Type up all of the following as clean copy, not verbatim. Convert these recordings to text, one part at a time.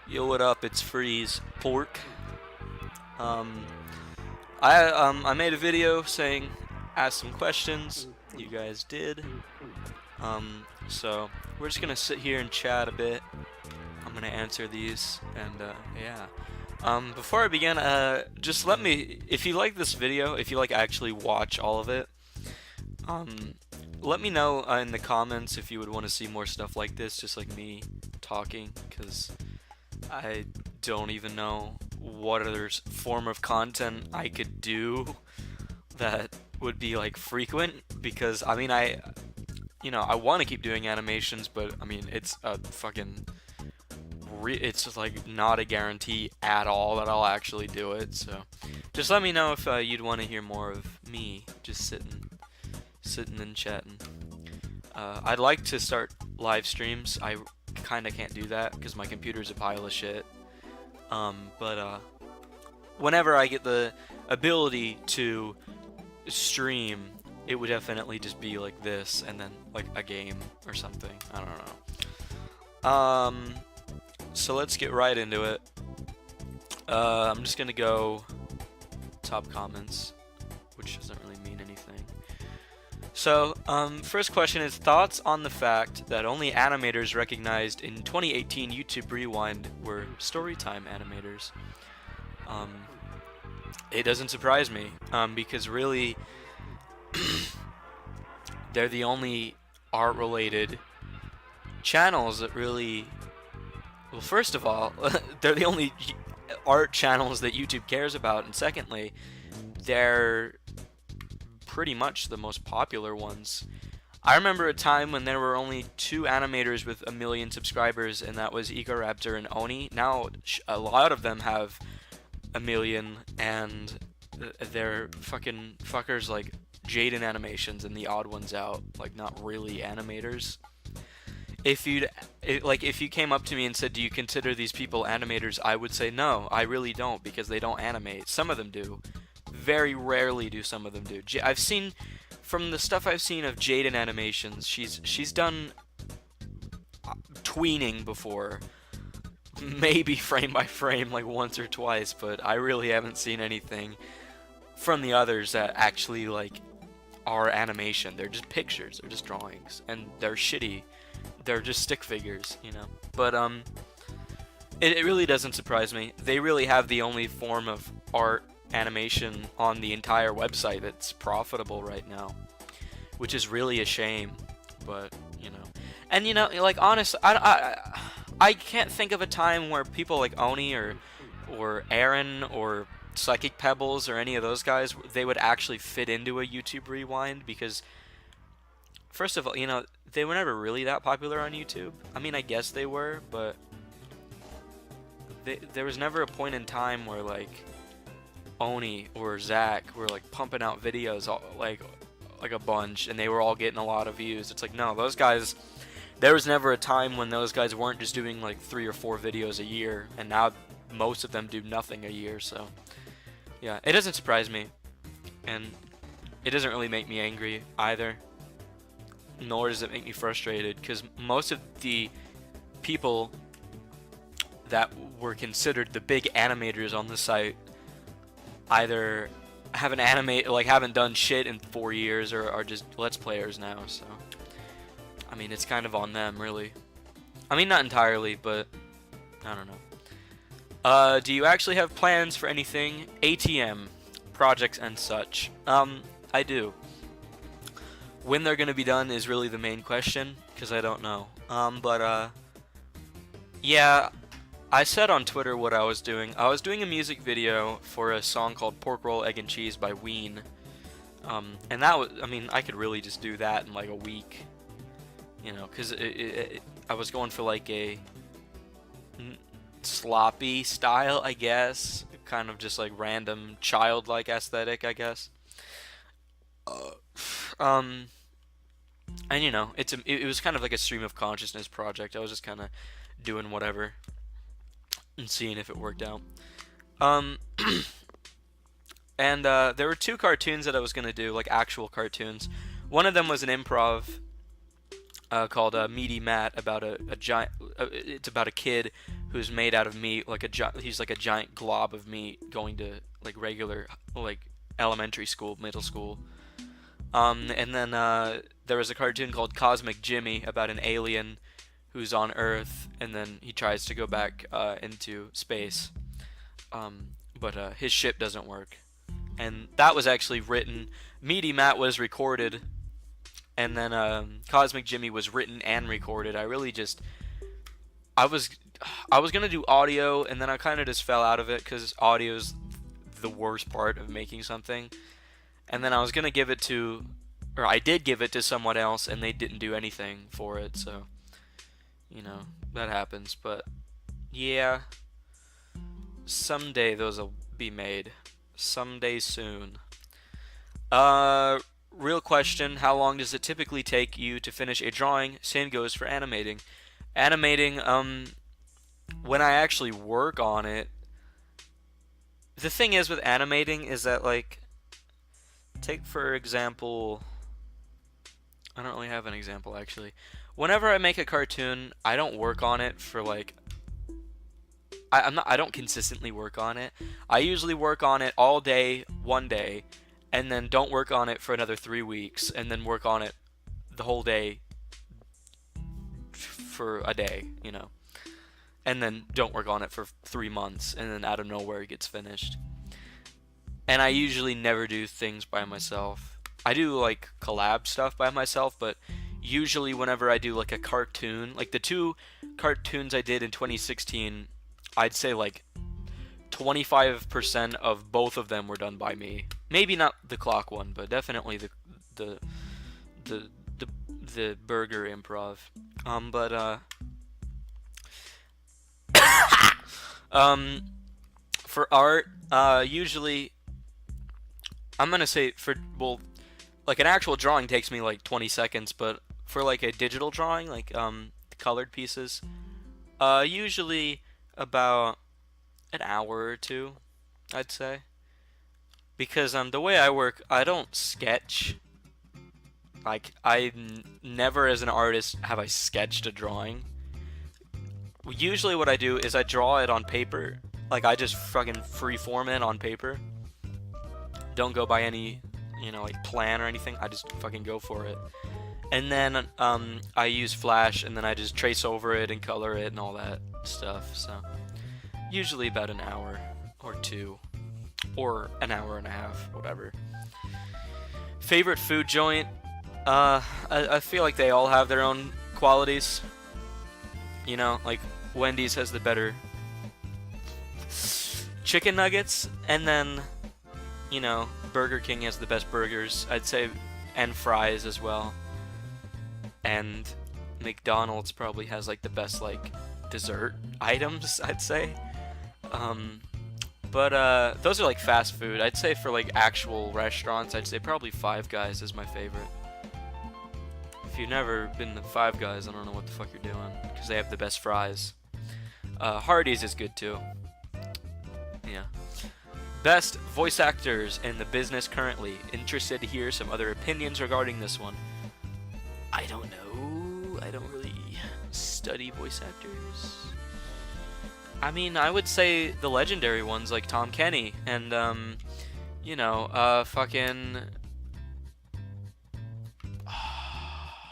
Yo, what up? It's Freeze Pork. Um, I made a video saying ask some questions. You guys did. So we're just gonna sit here and chat a bit. I'm gonna answer these, and yeah. Before I begin, just let me, if you like this video, if you like actually watch all of it, um, let me know in the comments if you would want to see more stuff like this, just like me talking, because I don't even know what other form of content I could do that would be like frequent, because I mean I want to keep doing animations, but I mean it's a fucking it's just like not a guarantee at all that I'll actually do it. So just let me know if you'd want to hear more of me just sitting and chatting. I'd like to start live streams. I kind of can't do that because my computer's a pile of shit. But whenever I get the ability to stream, it would definitely just be like this, and then like a game or something. I don't know. So let's get right into it. I'm just gonna go top comments, which doesn't really mean anything. So, first question is thoughts on the fact that only animators recognized in 2018 YouTube Rewind were Storytime animators. It doesn't surprise me, because really, they're the only art-related channels that really, well, first of all, they're the only art channels that YouTube cares about, and secondly, they're pretty much the most popular ones. I remember a time when there were only 2 animators with 1 million subscribers, and that was Raptor and Oni. Now a lot of them have 1 million, and they're fucking fuckers like Jaden Animations and the odd ones out, like not really animators. If you came up to me and said, do you consider these people animators, I would say no, I really don't, because they don't animate. Some of them do. Very rarely do some of them do. I've seen, from the stuff I've seen of Jaden Animations, she's done tweening before, maybe frame by frame like once or twice, but I really haven't seen anything from the others that actually like are animation. They're just pictures, they're just drawings, and they're shitty. They're just stick figures, you know. But it really doesn't surprise me. They really have the only form of art animation on the entire website that's profitable right now, which is really a shame. But you know, and you know, like honest, I can't think of a time where people like Oni or Aaron or Psychic Pebbles or any of those guys, they would actually fit into a YouTube Rewind, because first of all, you know, they were never really that popular on YouTube. I mean, I guess they were, but there was never a point in time where like Oni or Zach were like pumping out videos like a bunch, and they were all getting a lot of views. It's like, no, those guys, there was never a time when those guys weren't just doing like 3 or 4 videos a year, and now most of them do nothing a year. So yeah, it doesn't surprise me, and it doesn't really make me angry either, nor does it make me frustrated, because most of the people that were considered the big animators on the site either haven't done shit in 4 years, or are just Let's Players now. So I mean, it's kind of on them, really. I mean, not entirely, but I don't know. Do you actually have plans for anything ATM projects and such? I do. When they're gonna be done is really the main question, because I don't know. Yeah, I said on Twitter what I was doing. I was doing a music video for a song called Pork Roll, Egg and Cheese by Ween. And that was, I mean, I could really just do that in like a week, you know, because I was going for like a sloppy style, I guess, kind of just like random childlike aesthetic, I guess. And you know, it was kind of like a stream of consciousness project. I was just kind of doing whatever and seeing if it worked out. And there were 2 cartoons that I was gonna do, like actual cartoons. One of them was an improv called Meaty Matt, about a giant. It's about a kid who's made out of meat, like he's like a giant glob of meat going to like regular like elementary school, middle school. And then there was a cartoon called Cosmic Jimmy about an alien who's on Earth, and then he tries to go back into space, but his ship doesn't work. And that was actually written. Meaty Matt was recorded, and then Cosmic Jimmy was written and recorded. I was gonna do audio, and then I kind of just fell out of it because audio's the worst part of making something. And then I was gonna give it to, or I did give it to someone else, and they didn't do anything for it. So, you know, that happens. But yeah, someday those will be made. Someday soon. Real question: how long does it typically take you to finish a drawing? Same goes for animating. Animating, when I actually work on it, the thing is with animating is that, like, take for example, I don't really have an example actually. Whenever I make a cartoon, I don't work on it for like, I don't consistently work on it. I usually work on it all day, one day, and then don't work on it for another 3 weeks, and then work on it the whole day for a day, you know. And then don't work on it for 3 months, and then out of nowhere it gets finished. And I usually never do things by myself. I do like collab stuff by myself, but usually whenever I do like a cartoon, like the 2 cartoons I did in 2016, I'd say like 25% of both of them were done by me. Maybe not the clock one, but definitely the burger improv. For art, usually I'm gonna say like an actual drawing takes me like 20 seconds, but for like a digital drawing, like colored pieces, usually about an hour or 2, I'd say. Because the way I work, I don't sketch. Like, never as an artist have I sketched a drawing. Usually what I do is I draw it on paper. Like, I just fucking freeform it on paper. Don't go by any, you know, like plan or anything. I just fucking go for it. And then I use Flash, and then I just trace over it and color it and all that stuff. So usually about an hour or 2, or an hour and a half, whatever. Favorite food joint? I feel like they all have their own qualities. You know, like Wendy's has the better chicken nuggets, and then, you know, Burger King has the best burgers, I'd say, and fries as well. And McDonald's probably has like the best like dessert items, I'd say. But those are like fast food. I'd say for like actual restaurants, I'd say probably Five Guys is my favorite. If you've never been to Five Guys, I don't know what the fuck you're doing, because they have the best fries. Hardee's is good too. Yeah. Best voice actors in the business currently. Interested to hear some other opinions regarding this one. I don't know. I don't really study voice actors. I mean, I would say the legendary ones like Tom Kenny and, you know, fucking...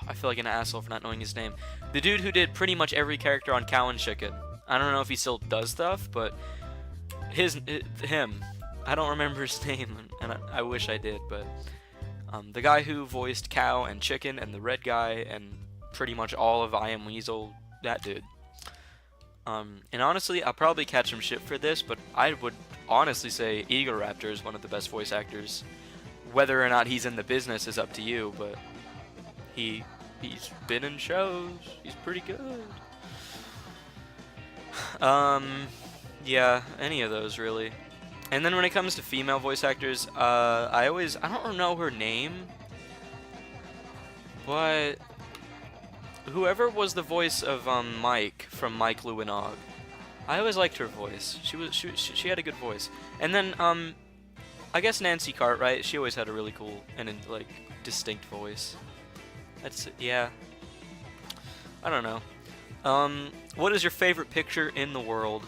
I feel like an asshole for not knowing his name. The dude who did pretty much every character on Cow and Chicken. I don't know if he still does stuff, but him. I don't remember his name, and I wish I did, but the guy who voiced Cow and Chicken and the red guy and pretty much all of I Am Weasel, that dude. And honestly, I'll probably catch some shit for this, but I would honestly say Eagle Raptor is one of the best voice actors. Whether or not he's in the business is up to you, but he's been in shows. He's pretty good. Yeah, any of those really. And then when it comes to female voice actors, I don't know her name, but whoever was the voice of Mike from Mike Lewinog, I always liked her voice. She had a good voice. And then I guess Nancy Cartwright, she always had a really cool and like distinct voice. Yeah. I don't know. What is your favorite picture in the world?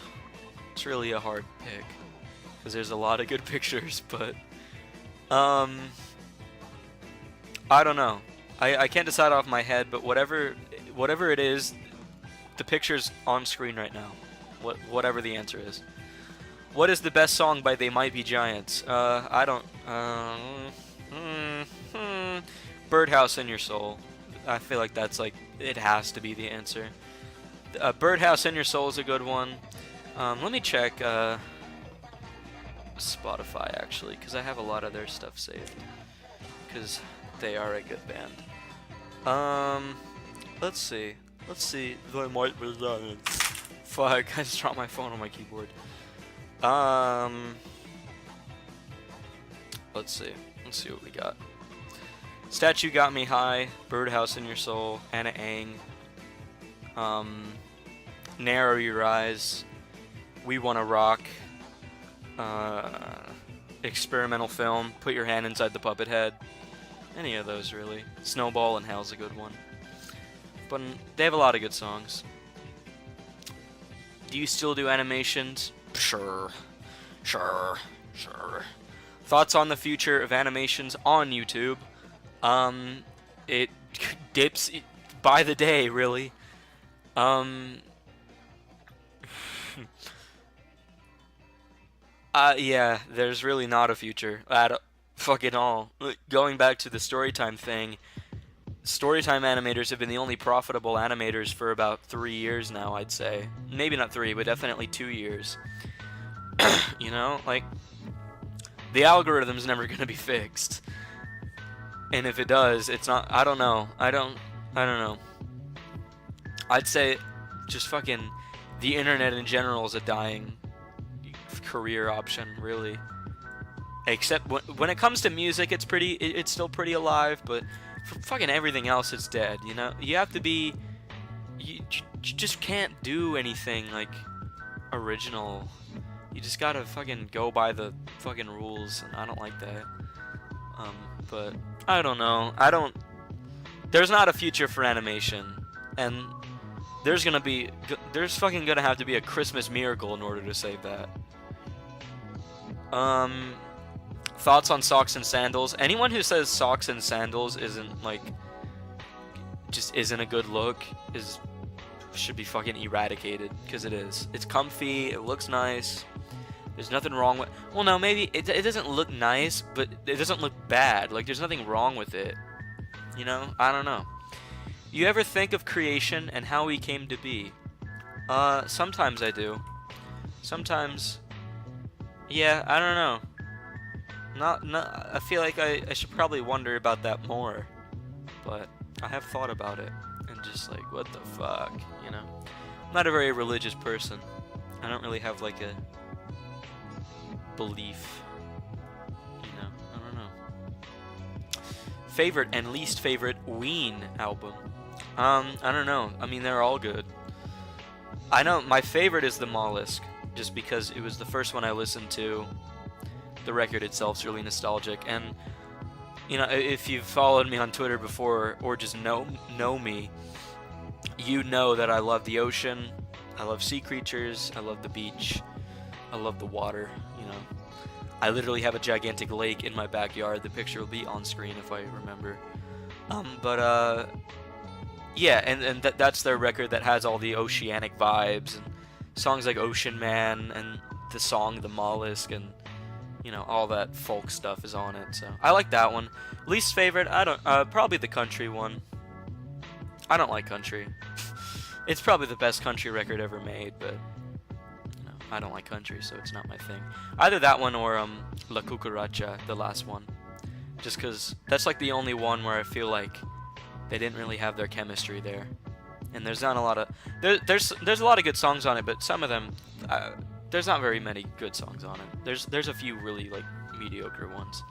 It's really a hard pick because there's a lot of good pictures, but I don't know. I can't decide off my head, but whatever it is, the picture's on screen right now. Whatever the answer is. What is the best song by They Might Be Giants? I don't. Birdhouse in Your Soul. I feel like that's like it has to be the answer. Birdhouse in Your Soul is a good one. Let me check Spotify actually, because I have a lot of their stuff saved. Because they are a good band. Let's see. They Might Be Giants. Fuck! I just dropped my phone on my keyboard. Let's see what we got. Statue Got Me High, Birdhouse in Your Soul, Anna Ang, Narrow Your Eyes, We Wanna Rock, Experimental Film, Put Your Hand Inside the Puppet Head, any of those really. Snowball in Hell's a good one. But they have a lot of good songs. Do you still do animations? Sure. Thoughts on the future of animations on YouTube? It dips by the day, really. Yeah, there's really not a future at fucking all. Going back to the Storytime thing, Storytime animators have been the only profitable animators for about 3 years now, I'd say. Maybe not 3, but definitely 2 years. You know, like, the algorithm's never gonna be fixed. And if it does, it's not, I don't know. I don't know. I'd say just fucking the internet in general is a dying career option, really. Except when it comes to music, it's still pretty alive, but for fucking everything else, it's dead, you know? You have to be, you just can't do anything, like, original. You just gotta fucking go by the fucking rules, and I don't like that. But I don't know. There's not a future for animation, and there's fucking gonna have to be a Christmas miracle in order to save that. Thoughts on socks and sandals? Anyone who says socks and sandals isn't like, just isn't a good look should be fucking eradicated, because it is. It's comfy. It looks nice. There's nothing wrong with. Well, no, maybe it doesn't look nice, but it doesn't look bad. Like, there's nothing wrong with it. You know? I don't know. You ever think of creation and how we came to be? Sometimes I do. Sometimes. Yeah, I don't know. I feel like I should probably wonder about that more. But I have thought about it. And just like, what the fuck, you know? I'm not a very religious person. I don't really have like a belief, you know? I don't know. Favorite and least favorite Ween album? I don't know. I mean, they're all good. I know my favorite is The Mollusk, just because it was the first one I listened to. The record itself's really nostalgic, and you know, if you've followed me on Twitter before or just know me, you know that I love the ocean, I love sea creatures, I love the beach, I love the water, you know. I literally have a gigantic lake in my backyard. The picture will be on screen if I remember. Yeah, and that's their record that has all the oceanic vibes and songs like Ocean Man and the song The Mollusk, and you know, all that folk stuff is on it. So I like that one. Least favorite, I don't. Probably the country one. I don't like country. It's probably the best country record ever made, but you know, I don't like country, so it's not my thing. Either that one or La Cucaracha, the last one. Just because that's like the only one where I feel like they didn't really have their chemistry there. And there's not a lot of there's a lot of good songs on it, but some of them there's not very many good songs on it. There's a few really like mediocre ones.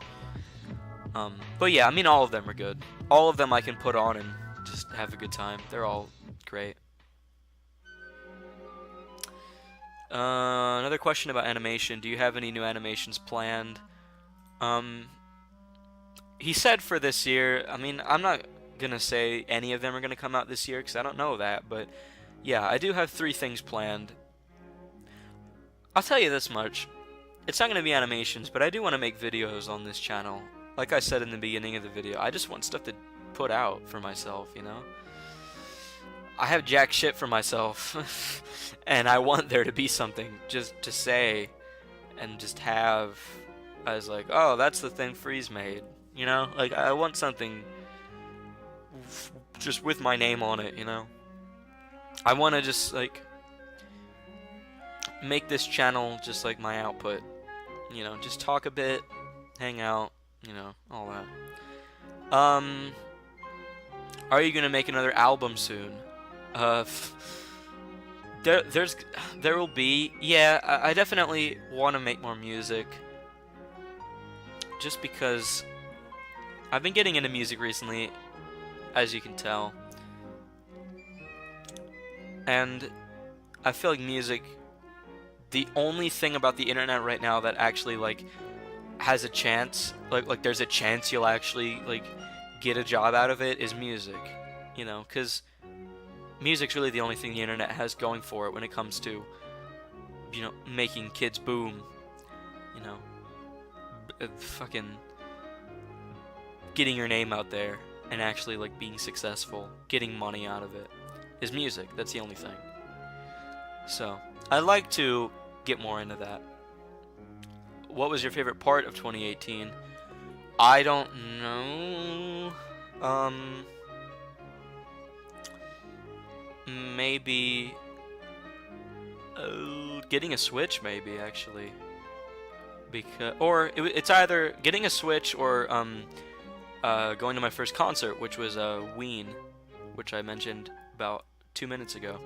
But yeah, I mean, all of them are good. All of them I can put on and just have a good time. They're all great. Another question about animation. Do you have any new animations planned? He said for this year. I mean, I'm not gonna say any of them are gonna come out this year because I don't know that, but yeah, I do have 3 things planned. I'll tell you this much. It's not going to be animations, but I do want to make videos on this channel. Like I said in the beginning of the video, I just want stuff to put out for myself, you know? I have jack shit for myself, and I want there to be something just to say and just have as like, oh, that's the thing Freeze made, you know? Like, I want something just with my name on it, you know? I want to just, like, make this channel just like my output, you know? Just talk a bit, hang out, you know, all that. Are you gonna make another album soon? There will be. Yeah, I definitely want to make more music. Just because I've been getting into music recently, as you can tell. And I feel like music, the only thing about the internet right now that actually, like, has a chance, like there's a chance you'll actually, like, get a job out of it, is music. You know, because music's really the only thing the internet has going for it when it comes to, you know, making kids boom. You know, fucking getting your name out there and actually, like, being successful, getting money out of it, is music. That's the only thing. So, I'd like to get more into that. What was your favorite part of 2018? I don't know. Maybe getting a Switch, maybe, actually. Because, or it's either getting a Switch or going to my first concert, which was Ween, which I mentioned about 2 minutes ago.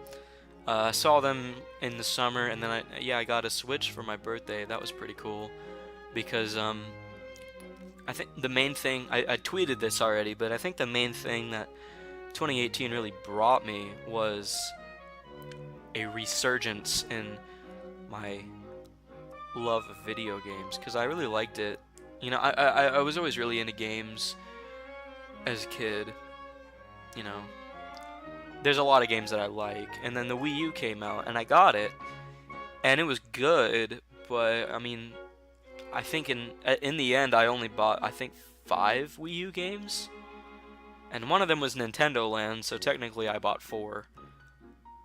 I saw them in the summer, and then I got a Switch for my birthday. That was pretty cool, because I think the main thing, I tweeted this already, but I think the main thing that 2018 really brought me was a resurgence in my love of video games, because I really liked it. You know, I was always really into games as a kid. You know, there's a lot of games that I like, and then the Wii U came out, and I got it, and it was good, but I mean, I think in the end I only bought, I think, 5 Wii U games, and one of them was Nintendo Land, so technically I bought 4.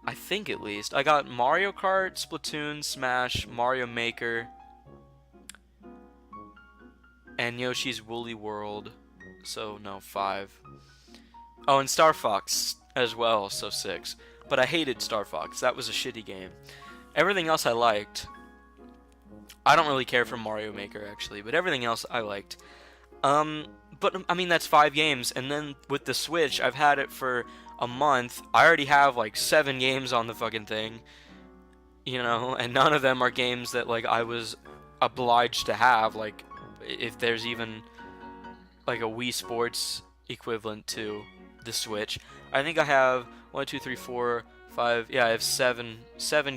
I think, at least. I got Mario Kart, Splatoon, Smash, Mario Maker, and Yoshi's Woolly World, so no, 5. Oh, and Star Fox as well, so 6. But I hated Star Fox. That was a shitty game. Everything else I liked. I don't really care for Mario Maker, actually, but everything else I liked. But, I mean, that's 5 games, and then with the Switch, I've had it for a month. I already have, like, 7 games on the fucking thing, you know, and none of them are games that, like, I was obliged to have, like, if there's even, like, a Wii Sports equivalent to the Switch. I think I have 1, 2, 3, 4, 5, yeah, I have 7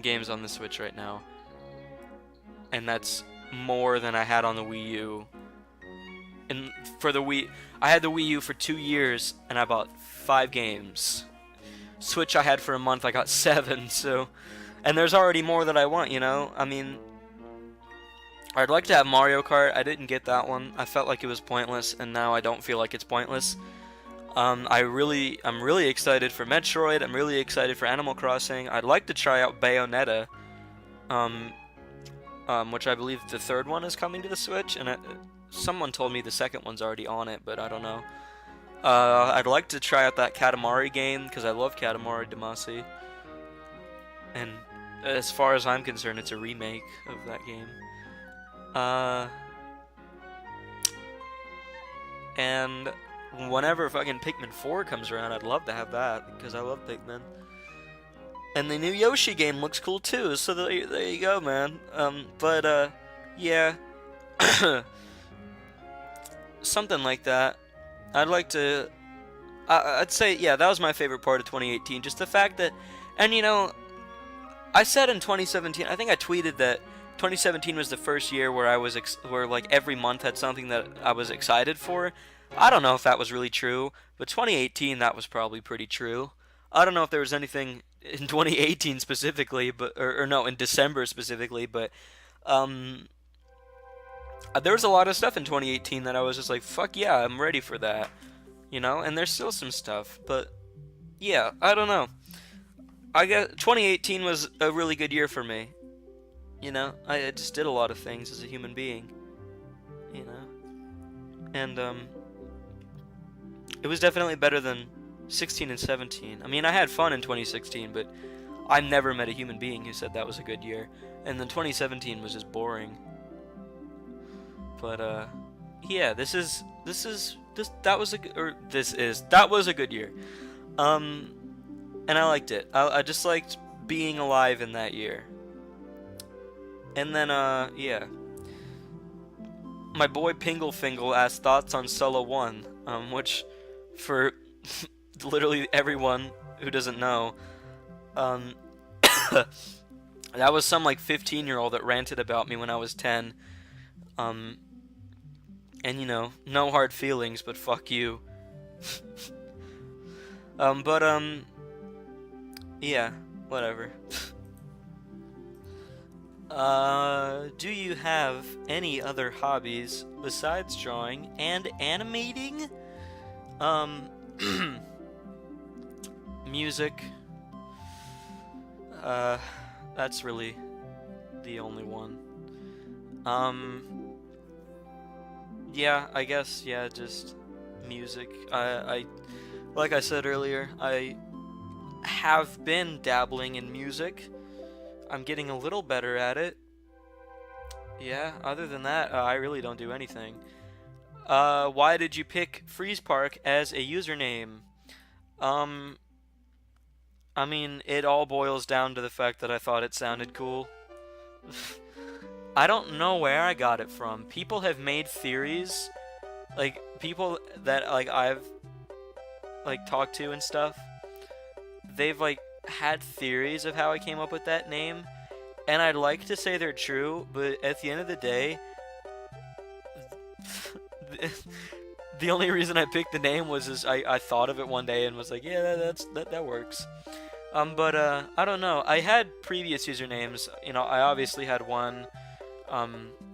games on the Switch right now, and that's more than I had on the Wii U. And for the Wii, I had the Wii U for 2 years, and I bought 5 games. Switch I had for a month, I got 7, so... And there's already more that I want, you know? I mean... I'd like to have Mario Kart. I didn't get that one. I felt like it was pointless, and now I don't feel like it's pointless. I'm really excited for Metroid. I'm really excited for Animal Crossing. I'd like to try out Bayonetta, which I believe the 3rd one is coming to the Switch, and someone told me the 2nd one's already on it, but I don't know. I'd like to try out that Katamari game, because I love Katamari Damacy. And as far as I'm concerned, it's a remake of that game. And whenever fucking Pikmin 4 comes around, I'd love to have that, because I love Pikmin. And the new Yoshi game looks cool too, so there you go, man. Yeah. Something like that. I'd like to... I'd say, yeah, that was my favorite part of 2018. Just the fact that... And, you know, I said in 2017, I think I tweeted that 2017 was the first year where where, like, every month had something that I was excited for. I don't know if that was really true, but 2018, that was probably pretty true. I don't know if there was anything in 2018 specifically, but or no, in December specifically, but um, there was a lot of stuff in 2018 that I was just like, fuck yeah, I'm ready for that, you know. And there's still some stuff, but yeah, I don't know. I guess 2018 was a really good year for me. You know, I just did a lot of things as a human being. You know, and it was definitely better than 16 and 17. I mean, I had fun in 2016, but I never met a human being who said that was a good year. And then 2017 was just boring. But yeah, that was a good year. And I liked it. I just liked being alive in that year. And then yeah, my boy Pinglefingle asked thoughts on Solo 1, which for literally everyone who doesn't know, that was some like 15-year-old that ranted about me when I was 10. And you know, no hard feelings, but fuck you. Yeah, whatever. Do you have any other hobbies besides drawing and animating? Music. That's really the only one. Yeah, I guess, yeah, just music. Like I said earlier, I have been dabbling in music. I'm getting a little better at it. Yeah, other than that, I really don't do anything. Why did you pick Freeze Park as a username? I mean, it all boils down to the fact that I thought it sounded cool. I don't know where I got it from. People have made theories, like people that like I've like talked to and stuff. They've like had theories of how I came up with that name, and I'd like to say they're true, but at the end of the day, the only reason I picked the name was I thought of it one day and was like, yeah, that works. But I don't know. I had previous usernames. You know, I obviously had one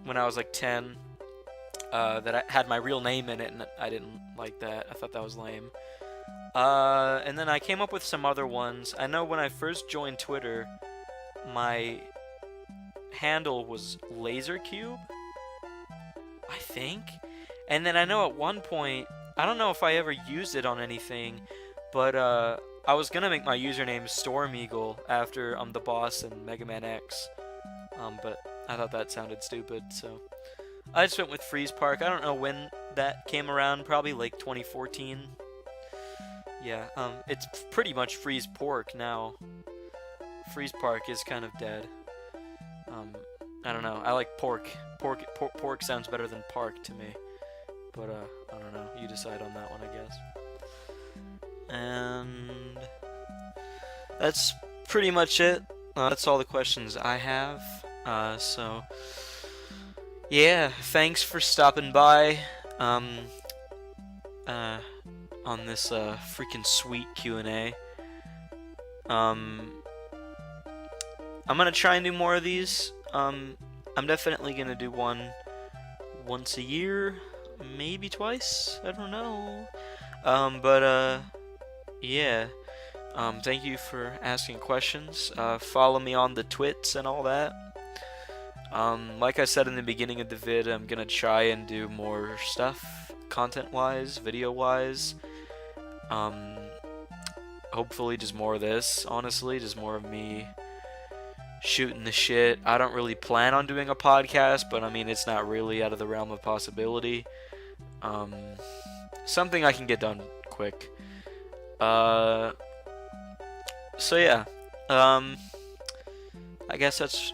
when I was like 10 that I had my real name in it, and I didn't like that. I thought that was lame. And then I came up with some other ones. I know when I first joined Twitter, my handle was LaserCube, I think. And then I know at one point, I don't know if I ever used it on anything, but I was gonna make my username Storm Eagle after the boss in Mega Man X. But I thought that sounded stupid, so I just went with Freeze Park. I don't know when that came around, probably like 2014. Yeah, it's pretty much Freeze Pork now. Freeze Park is kind of dead. I don't know. I like pork. Pork sounds better than park to me. But I don't know. You decide on that one, I guess. And that's pretty much it. That's all the questions I have. So yeah, thanks for stopping by. On this freaking sweet Q&A. I'm gonna try and do more of these. I'm definitely gonna do one once a year, maybe twice. I don't know. Yeah. Thank you for asking questions. Follow me on the twits and all that. Like I said in the beginning of the vid, I'm gonna try and do more stuff, content-wise, video-wise. Hopefully just more of this, honestly, just more of me shooting the shit. I don't really plan on doing a podcast, but I mean, it's not really out of the realm of possibility. Something I can get done quick. So yeah, I guess that's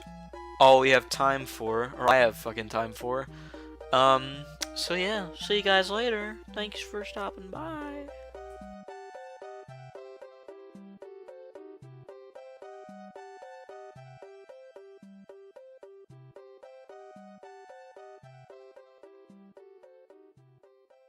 all we have time for, or I have fucking time for. So yeah, see you guys later. Thanks for stopping by.